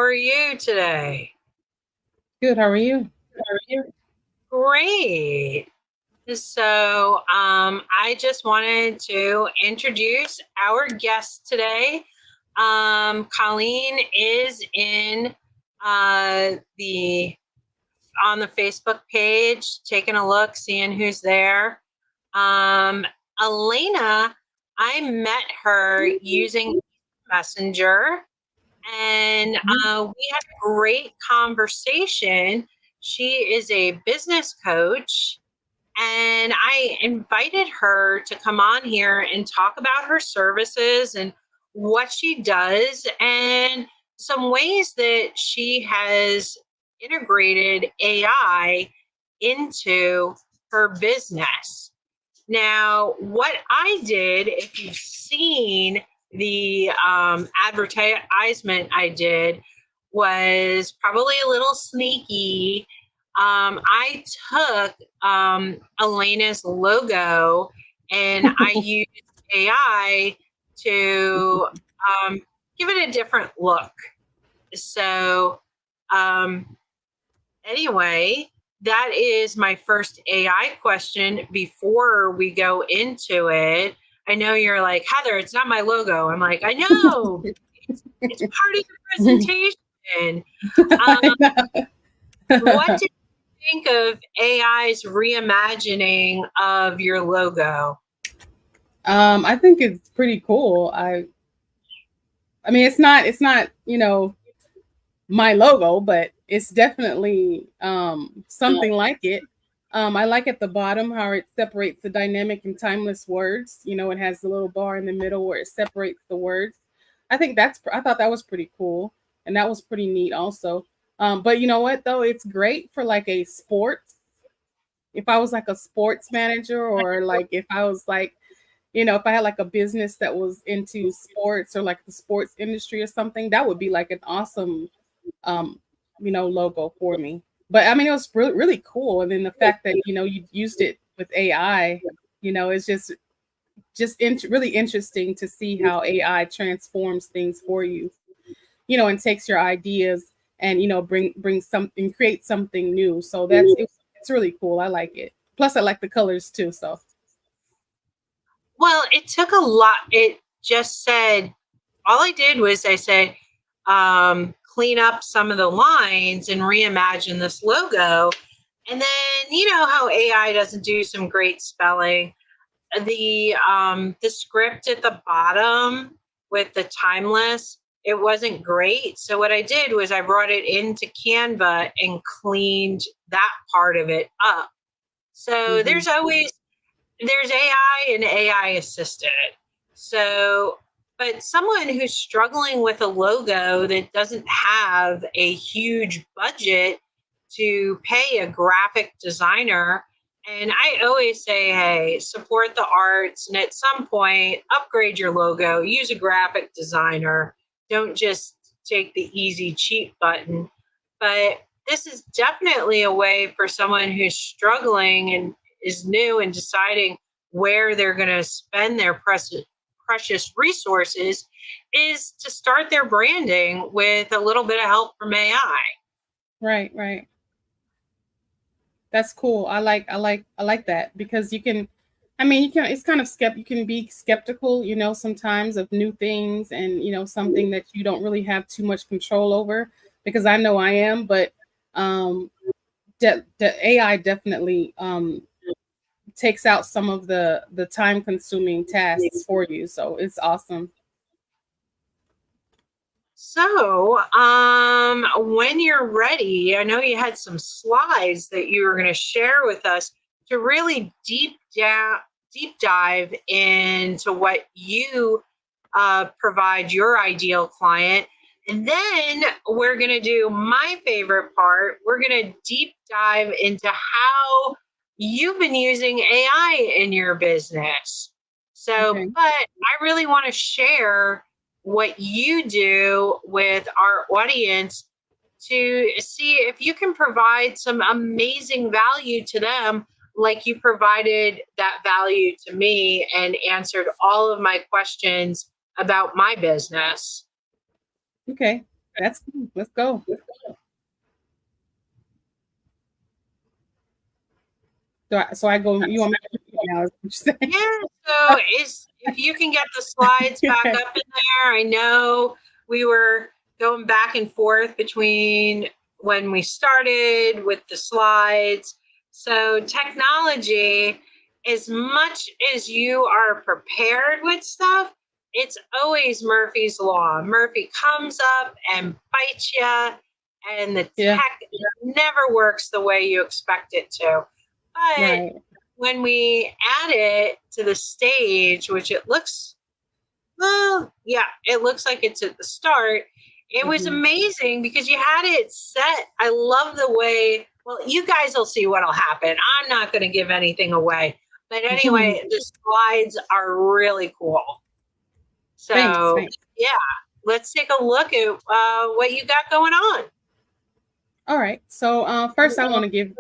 are you today? Good. How are you? How are you? Great. I just wanted to introduce our guest today. Colleen is in the on the Facebook page, taking a look, seeing who's there. Um, Elena, I met her using Messenger, and we had a great conversation. She is a business coach, and I invited her to come on here and talk about her services and what she does and some ways that she has integrated AI into her business. Now, what I did, if you've seen the advertisement I did, was probably a little sneaky. I took Elena's logo and I used AI to give it a different look. So, um, anyway, that is my first AI question before we go into it. I know you're like, Heather, it's not my logo. I'm like, I know. It's part of your presentation. What did you think of AI's reimagining of your logo? I think it's pretty cool. I mean, it's not, my logo, but it's definitely something like it. I like at the bottom how it separates the dynamic and timeless words. It has the little bar in the middle where it separates the words. I thought that was pretty cool, and that was pretty neat also. But you know what though? It's great for like a sports. If I was like a sports manager, or like if I was like, if I had like a business that was into sports or like the sports industry or something, that would be like an awesome um, logo for me. But I mean, it was really cool. And then the fact that, you used it with AI, is really interesting to see how AI transforms things for you, and takes your ideas and, bring something, create something new. So it's really cool. I like it. Plus I like the colors too. So Well, it took a lot. It just said, all I did was I said, clean up some of the lines and reimagine this logo. And then, you know how AI doesn't do some great spelling. The script at the bottom with the timeless, it wasn't great. So what I did was I brought it into Canva and cleaned that part of it up. So mhm. there's AI and AI assisted. So, but someone who's struggling with a logo that doesn't have a huge budget to pay a graphic designer, and I always say, hey, support the arts and at some point upgrade your logo, use a graphic designer. Don't just take the easy, cheap button. But this is definitely a way for someone who's struggling and is new and deciding where they're going to spend their precious resources is to start their branding with a little bit of help from AI. Right. That's cool. I like that because you can, I mean, you can, it's kind of you can be skeptical, sometimes of new things and, something that you don't really have too much control over, because I know I am, but um the AI definitely takes out some of the time consuming tasks for you. So it's awesome. So, when you're ready, I know you had some slides that you were going to share with us to really deep dive into what you provide your ideal client. And then we're going to do my favorite part. We're going to deep dive into how you've been using AI in your business. So, Okay. but I really want to share what you do with our audience to see if you can provide some amazing value to them, like you provided that value to me and answered all of my questions about my business. Okay. That's cool. Let's go. So I go. You want me to read now? Is what you're saying? Yeah. So is if you can get the slides back up in there. I know we were going back and forth between when we started with the slides. So technology, as much as you are prepared with stuff, it's always Murphy's Law. Murphy comes up and bites you, and the Yeah. tech never works the way you expect it to. But Right. when we add it to the stage, which it looks, well, yeah, it looks like it's at the start. It was Mm-hmm. amazing because you had it set. I love the way, well, you guys will see what'll happen. I'm not going to give anything away. But anyway, the slides are really cool. Thanks. So, Thanks. yeah, let's take a look at what you got going on. All right. So first, I want to give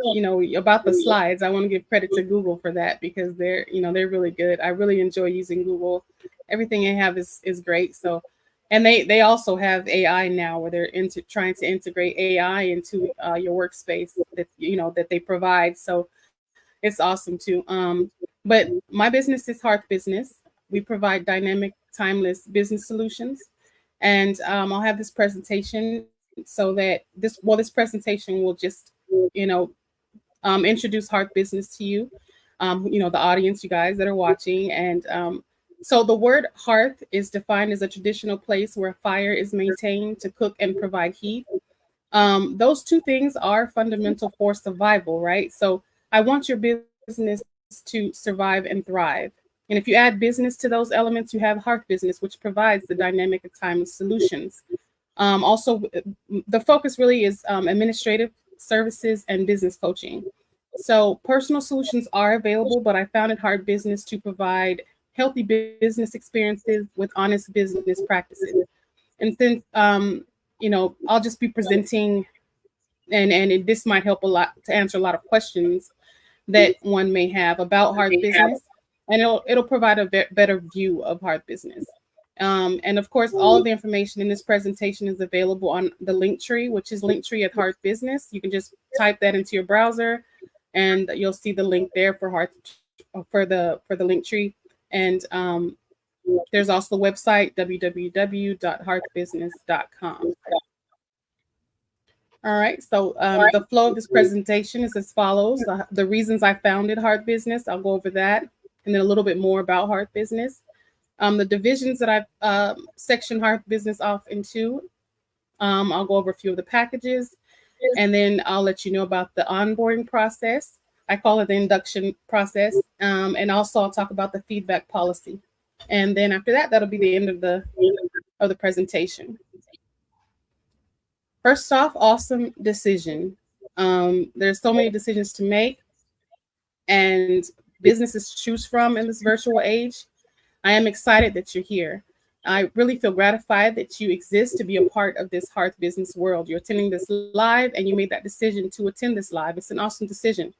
about the slides. I want to give credit to Google for that because they're really good. I really enjoy using Google. Everything they have is great. So, and they also have AI now where they're into trying to integrate AI into your workspace that they provide. So it's awesome too. But my business is Hearth Business. We provide dynamic, timeless business solutions, and I'll have this presentation so that this presentation will just you know introduce Hearth Business to you, the audience, you guys that are watching, and so the word hearth is defined as a traditional place where fire is maintained to cook and provide heat. Those two things are fundamental for survival, right? So I want your business to survive and thrive. And if you add business to those elements, you have Hearth Business, which provides the dynamic and timeless solutions. Also, the focus really is administrative services and business coaching. So, personal solutions are available, but I founded Heart Business to provide healthy business experiences with honest business practices. And since I'll just be presenting, this might help a lot to answer a lot of questions that one may have about Heart Business, and it'll provide a better view of Heart Business. And of course, all of the information in this presentation is available on the link tree, which is Linktree at Heart Business. You can just type that into your browser, and you'll see the link there for the link tree. And there's also the website www.heartbusiness.com. All right. So the flow of this presentation is as follows. The reasons I founded Heart Business, I'll go over that, and then a little bit more about Heart Business. The divisions that I've sectioned Heart Business off into, I'll go over a few of the packages, and then I'll let you know about the onboarding process. I call it the induction process, and also I'll talk about the feedback policy. And then after that, that'll be the end of the presentation. First off, awesome decision. There's so many decisions to make and businesses to choose from in this virtual age. I am excited that you're here. I really feel gratified that you exist to be a part of this Hearth Business world. You're attending this live and you made that decision to attend this live. It's an awesome decision.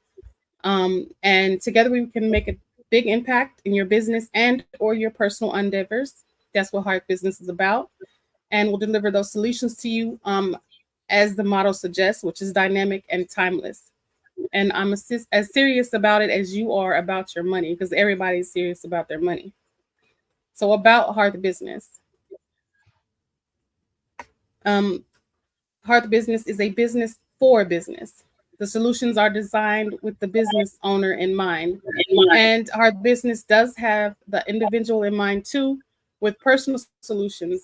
And together we can make a big impact in your business and or your personal endeavors. That's what Hearth Business is about. And we'll deliver those solutions to you as the motto suggests, which is dynamic and timeless. And I'm as serious about it as you are about your money, because everybody's serious about their money. So about Hearth Business. Hearth Business is a business for business. The solutions are designed with the business owner in mind. And Hearth Business does have the individual in mind too, with personal solutions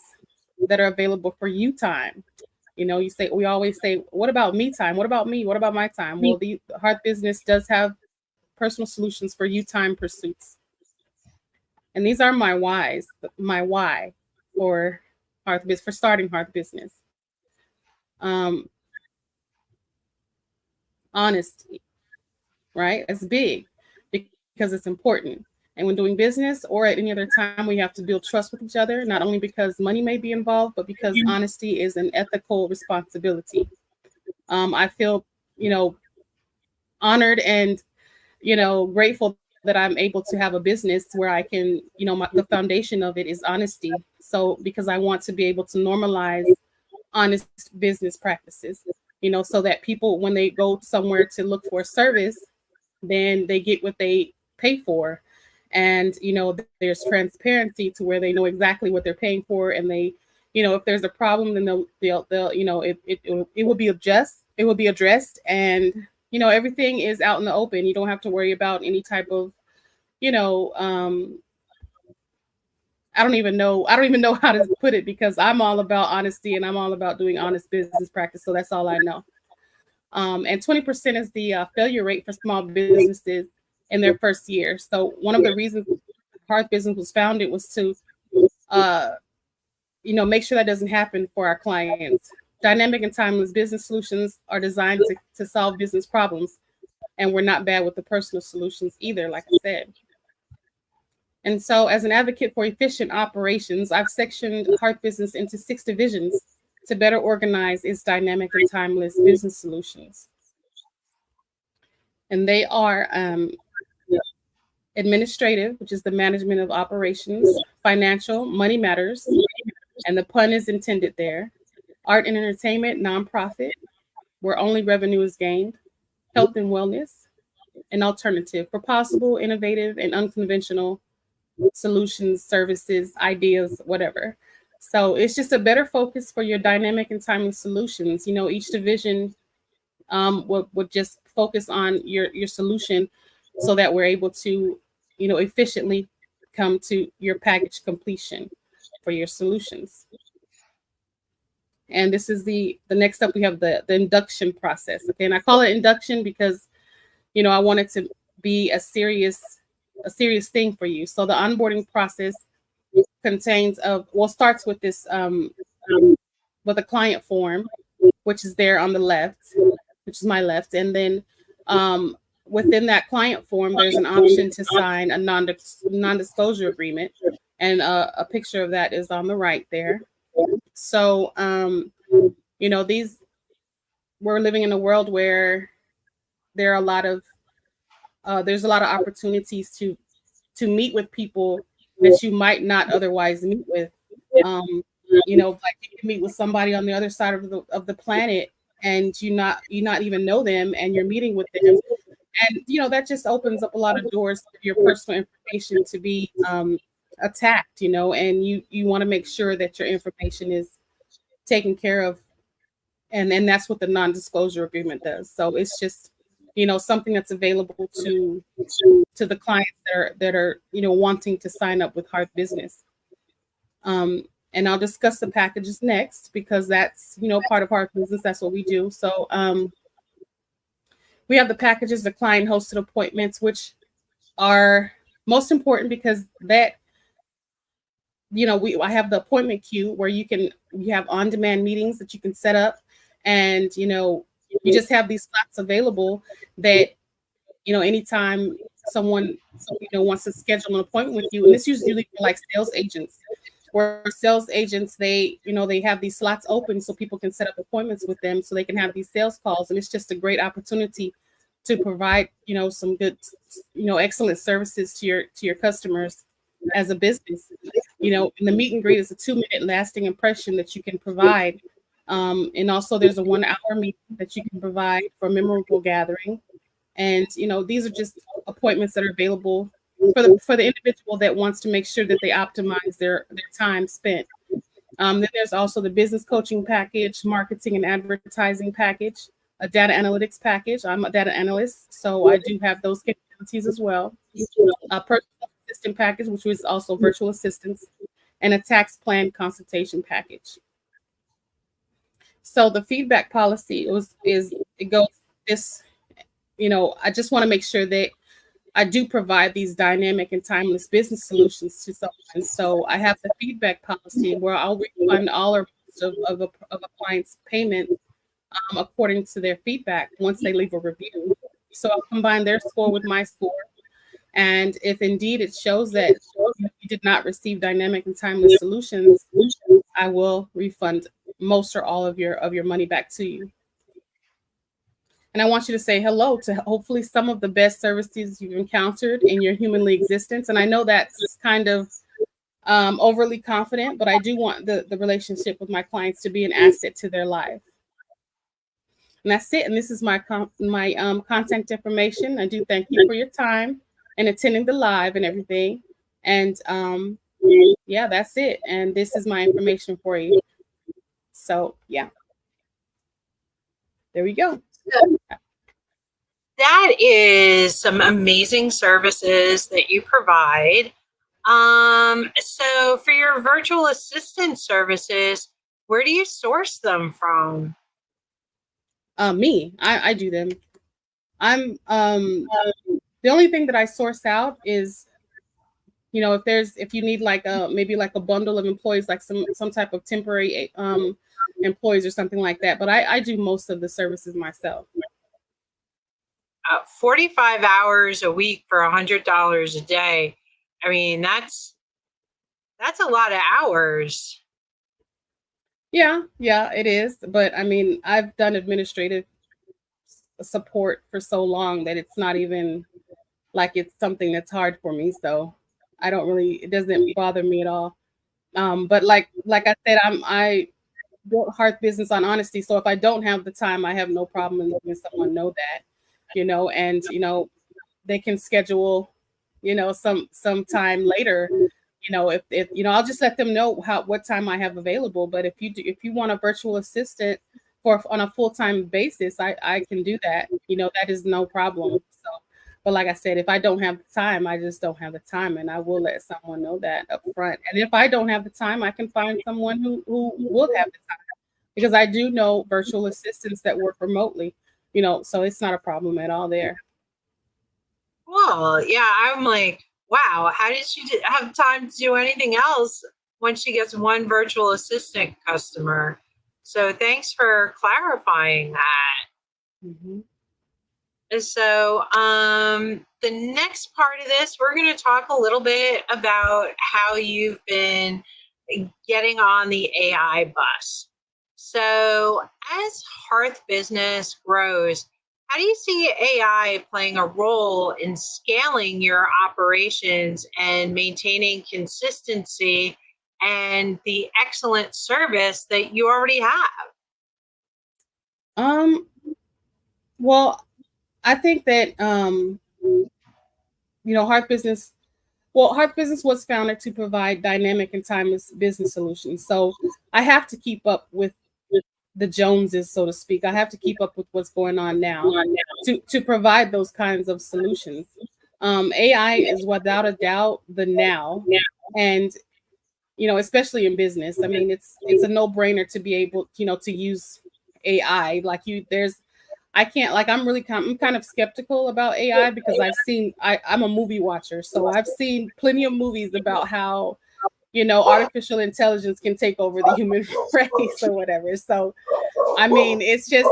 that are available for you time. We always say, what about me time? What about me? What about my time? Well, the Hearth Business does have personal solutions for you time pursuits. And these are my why for for starting Hearth Business. Um, Honesty, right? It's big because it's important. And when doing business or at any other time, we have to build trust with each other, not only because money may be involved, but because honesty is an ethical responsibility. I feel, honored and, grateful that I'm able to have a business where I can, the foundation of it is honesty. So, because I want to be able to normalize honest business practices, so that people, when they go somewhere to look for a service, then they get what they pay for. And, there's transparency to where they know exactly what they're paying for. And they, if there's a problem, then they'll it will be addressed. And, everything is out in the open. You don't have to worry about any type of, you know, I don't even know how to put it, because I'm all about honesty and I'm all about doing honest business practice. So that's all I know. And 20% is the failure rate for small businesses in their first year. So one of the reasons Hearth Business was founded was to, make sure that doesn't happen for our clients. Dynamic and timeless business solutions are designed to solve business problems. And we're not bad with the personal solutions either, like I said. And so, as an advocate for efficient operations, I've sectioned Hearth Business into 6 divisions to better organize its dynamic and timeless business solutions. And they are administrative, which is the management of operations; financial, money matters, and the pun is intended there; art and entertainment, nonprofit, where only revenue is gained; health and wellness; and alternative, for possible, innovative, and unconventional solutions, services, ideas, whatever. So it's just a better focus for your dynamic and timely solutions. Each division would just focus on your solution, so that we're able to, efficiently come to your package completion for your solutions. And this is the next up. We have the induction process. Okay, and I call it induction because, I want it to be a serious thing for you. So the onboarding process starts with this with a client form, which is there on the left, which is my left. And then within that client form, there's an option to sign a non-disclosure agreement. And a picture of that is on the right there. So, we're living in a world where there are a lot of there's a lot of opportunities to meet with people that you might not otherwise meet with. Like you can meet with somebody on the other side of the planet, and you not even know them, and you're meeting with them, and that just opens up a lot of doors for your personal information to be attacked. And you want to make sure that your information is taken care of, and that's what the non-disclosure agreement does. So it's just something that's available to the clients that are wanting to sign up with Hearth Business. And I'll discuss the packages next, because that's part of Hearth Business. That's what we do. So we have the packages, the client hosted appointments, which are most important, because that I have the appointment queue where you have on-demand meetings that you can set up, and you just have these slots available that anytime someone wants to schedule an appointment with you. And this usually for like sales agents, where sales agents, they have these slots open so people can set up appointments with them, so they can have these sales calls. And it's just a great opportunity to provide some good excellent services to your customers as a business. And the meet and greet is a 2-minute lasting impression that you can provide. And also there's a 1-hour meeting that you can provide for a memorable gathering. And these are just appointments that are available for the individual that wants to make sure that they optimize their time spent. Then there's also the business coaching package, marketing and advertising package, a data analytics package. I'm a data analyst, so I do have those capabilities as well. A personal assistant package, which is also virtual assistants, and a tax plan consultation package. So the feedback policy it goes this. I just want to make sure that I do provide these dynamic and timeless business solutions to someone. So I have the feedback policy where I'll refund all or most of a client's payment according to their feedback once they leave a review. So I'll combine their score with my score. And if indeed it shows that you did not receive dynamic and timeless solutions, I will refund most or all of your money back to you. And I want you to say hello to hopefully some of the best services you've encountered in your humanly existence. And I know that's kind of overly confident, but I do want the relationship with my clients to be an asset to their life. And that's it. And this is my contact information. I do thank you for your time and attending the live and everything. And yeah, that's it. And this is my information for you. So yeah, there we go. That is some amazing services that you provide. So for your virtual assistant services, where do you source them from? Me, I do them. I'm the only thing that I source out is, if you need like a maybe like a bundle of employees, like some type of temporary employees or something like that. But I do most of the services myself. 45 hours a week for $100 a day. I mean, that's a lot of hours. Yeah, it is. But I mean, I've done administrative support for so long that it's not even like it's something that's hard for me. So it doesn't bother me at all. But like I said, I built Hearth Business on honesty. So if I don't have the time, I have no problem in letting someone know that, and they can schedule, some time later. If I'll just let them know what time I have available. But if you want a virtual assistant on a full-time basis, I can do that. That is no problem. So, but like I said, if I don't have the time, I just don't have the time, and I will let someone know that up front. And if I don't have the time, I can find someone who will have the time, because I do know virtual assistants that work remotely, so it's not a problem at all there. Well, yeah, I'm like, wow, how did she have time to do anything else when she gets one virtual assistant customer? So thanks for clarifying that. Mhm. So, the next part of this, we're going to talk a little bit about how you've been getting on the AI bus. So, as Hearth Business grows, how do you see AI playing a role in scaling your operations and maintaining consistency and the excellent service that you already have? Um, well, I think that Hearth Business. Well, Hearth Business was founded to provide dynamic and timeless business solutions. So I have to keep up with the Joneses, so to speak. I have to keep up with what's going on now to provide those kinds of solutions. AI is without a doubt the now, and especially in business. I mean, it's a no brainer to be able, to use AI. Like I can't, like, I'm kind of skeptical about AI because I'm a movie watcher, so I've seen plenty of movies about how artificial intelligence can take over the human race or whatever. So I mean, it's just,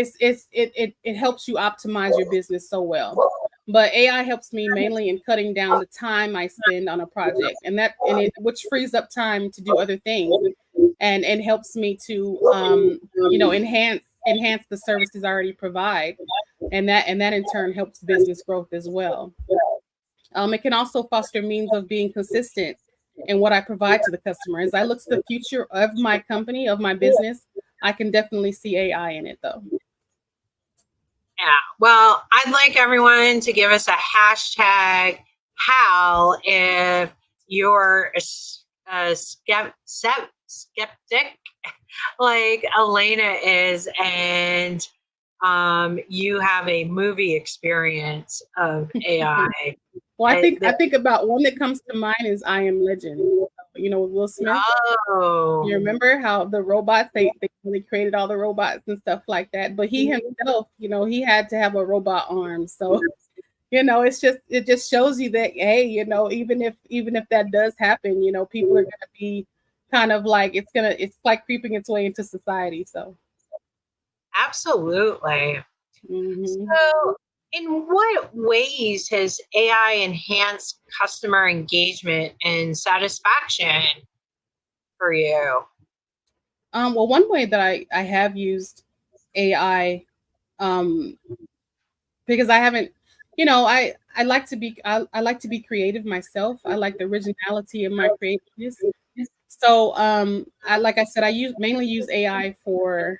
it helps you optimize your business so well. But AI helps me mainly in cutting down the time I spend on a project, which frees up time to do other things, and helps me to enhance the services I already provide, and that in turn helps business growth as well. It can also foster means of being consistent in what I provide to the customer. As I look to the future of my company, of my business, I can definitely see AI in it, though. Yeah. Well, I'd like everyone to give us a hashtag Hal if you're a skeptic like Elena is, and you have a movie experience of AI. Well, I think about one that comes to mind is I Am Legend. With Will Smith. Oh, You remember how the robots they really created all the robots and stuff like that, but he himself, he had to have a robot arm. So it just shows you that, hey, even if that does happen, people are gonna be kind of like it's like creeping its way into society. So absolutely. mhm. So, in what ways has AI enhanced customer engagement and satisfaction for you? Well, one way that I have used AI, because I haven't I like to be I like to be creative myself. I like the originality of my creativeness. So I like I said, I mainly use AI for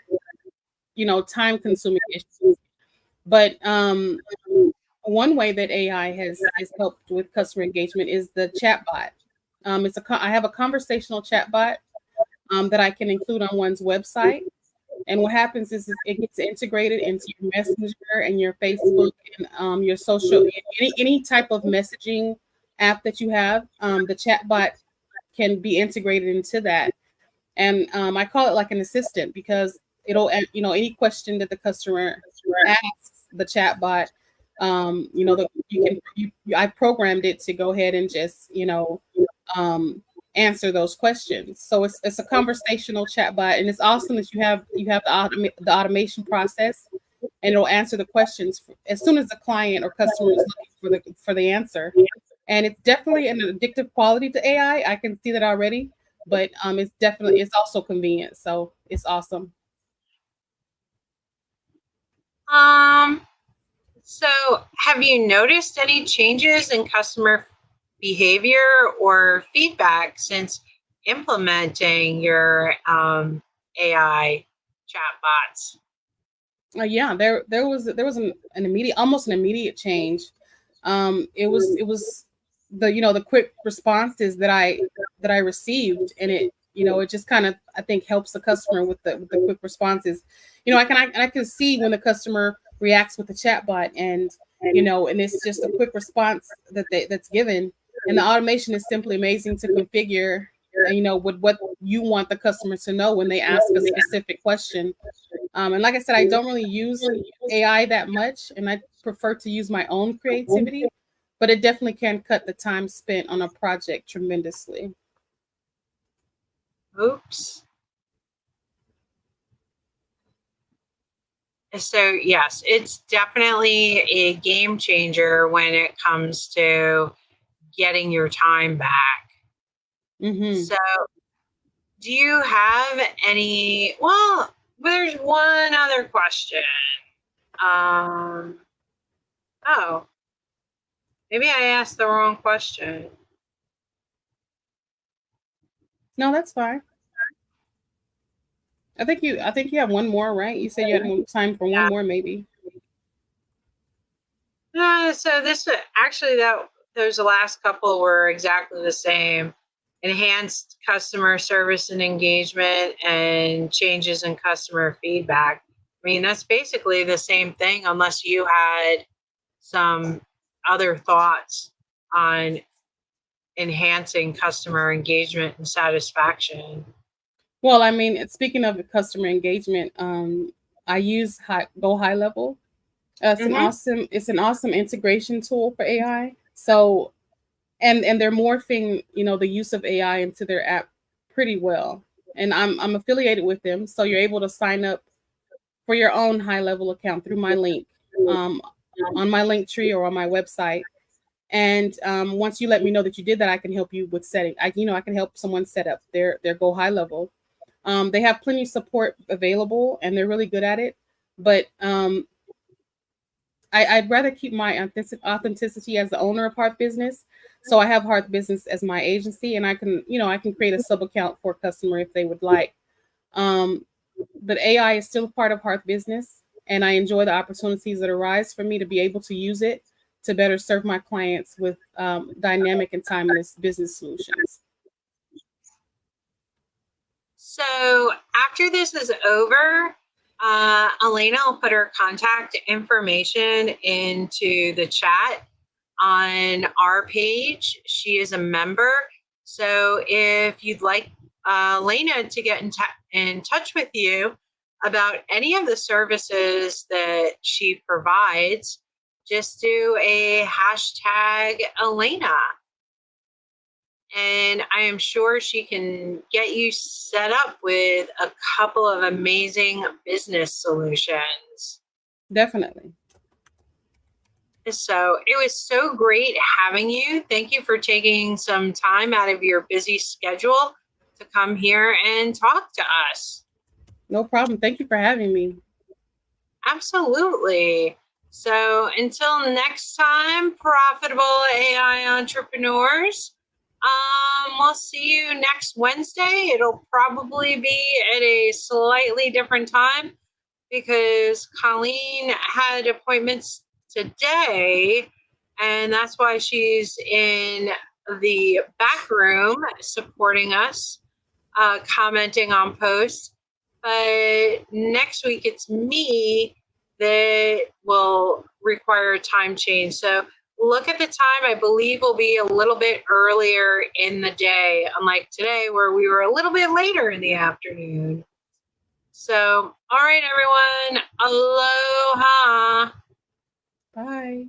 time consuming issues. But one way that AI has helped with customer engagement is the chatbot. I have a conversational chatbot that I can include on one's website. And what happens is it gets integrated into your Messenger and your Facebook and your social any type of messaging app that you have. The chatbot can be integrated into that, and I call it like an assistant because it'll any question that the customer asks the chatbot, I programmed it to go ahead and just um, answer those questions. So it's a conversational chatbot, and it's awesome that you have the automation process, and it'll answer the questions as soon as the client or customer is looking for the answer. And it's definitely an addictive quality to AI. I can see that already, but it's also convenient. So it's awesome. Um, so have you noticed any changes in customer behavior or feedback since implementing your AI chatbots? Yeah, there was an immediate, almost an immediate change. It was the quick responses that I received, and it just kind of, I think, helps the customer with the quick responses. I can see when the customer reacts with the chatbot, and it's just a quick response that's given, and the automation is simply amazing to configure. With what you want the customer to know when they ask a specific question. And like I said, I don't really use AI that much, and I prefer to use my own creativity, but it definitely can cut the time spent on a project tremendously. Oops. So, yes, it's definitely a game changer when it comes to getting your time back. Hmm. So, do you have any? Well, there's one other question. Um, oh, maybe I asked the wrong question. No, that's fine. I think you have one more, right? You said you had time for one Yeah. more, maybe. So this actually that those last couple were exactly the same. Enhanced customer service and engagement and changes in customer feedback. I mean, that's basically the same thing unless you had some other thoughts on enhancing customer engagement and satisfaction. Well, I mean, speaking of the customer engagement, I use Go High Level. Hmm. It's an awesome integration tool for AI. So and they're morphing the use of AI into their app pretty well, and I'm affiliated with them, so you're able to sign up for your own high level account through my link, um, on my link tree or on my website. And once you let me know that you did that, I can help you with setting. I can help someone set up their Go High Level. They have plenty of support available, and they're really good at it. But I'd rather keep my authenticity as the owner of Hearth Business. So I have Hearth Business as my agency, and I can create a sub account for a customer if they would like. Um, but AI is still a part of Hearth Business, and I enjoy the opportunities that arise for me to be able to use it to better serve my clients with dynamic and timeless business solutions. So after this is over, Elena will put her contact information into the chat on our page. She is a member. So if you'd like Elena to get in touch with you about any of the services that she provides, just do a hashtag Elena. And I am sure she can get you set up with a couple of amazing business solutions. Definitely. So it was so great having you. Thank you for taking some time out of your busy schedule to come here and talk to us. No problem. Thank you for having me. Absolutely. So until next time, profitable AI entrepreneurs, we'll see you next Wednesday. It'll probably be at a slightly different time because Colleen had appointments today, and that's why she's in the back room supporting us, commenting on posts. But next week it's me that will require a time change. So look at the time. I believe will be a little bit earlier in the day, unlike today where we were a little bit later in the afternoon. So, all right, everyone. Aloha. Bye.